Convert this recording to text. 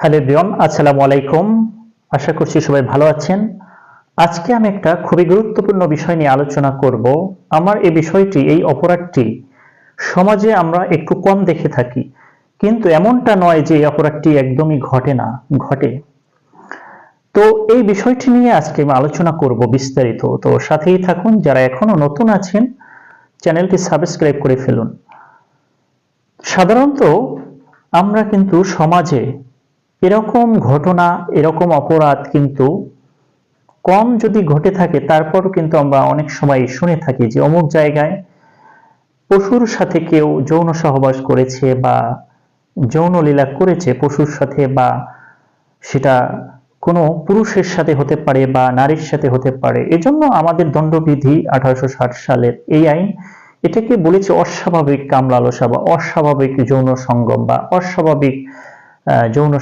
Hello everyone, আসসালামু আলাইকুম। আশা করছি সবাই ভালো আছেন। আজকে আমি একটা খুবই গুরুত্বপূর্ণ বিষয় নিয়ে আলোচনা করব। আমার এই বিষয়টি, এই অপরাধটি সমাজে আমরা একটু কম দেখে থাকি, কিন্তু এমনটা নয় যে এই অপরাধটি একদমই ঘটে না, ঘটে। তো এই বিষয়টি নিয়ে আজকে আমি আলোচনা করব বিস্তারিত। তো সাথেই থাকুন। যারা এখনো নতুন আছেন, চ্যানেলটি সাবস্ক্রাইব করে ফেলুন। সাধারণত আমরা কিন্তু সমাজে এরকম ঘটনা, এরকম অপরাধ কিন্তু কম যদি ঘটে থাকে, তারপরও কিন্তু আমরা অনেক সময় শুনে থাকি যে অমুক জায়গায় পশুর সাথে কেউ যৌন সহবাস করেছে বা যৌন লীলা করেছে পশুর সাথে, বা সেটা কোনো পুরুষের সাথে হতে পারে বা নারীর সাথে হতে পারে। এজন্য আমাদের দণ্ডবিধি 1860 সালের এই আইন এটাকে বলেছে অস্বাভাবিক কাম লালসা বা অস্বাভাবিক যৌন সঙ্গম বা অস্বাভাবিক যৌন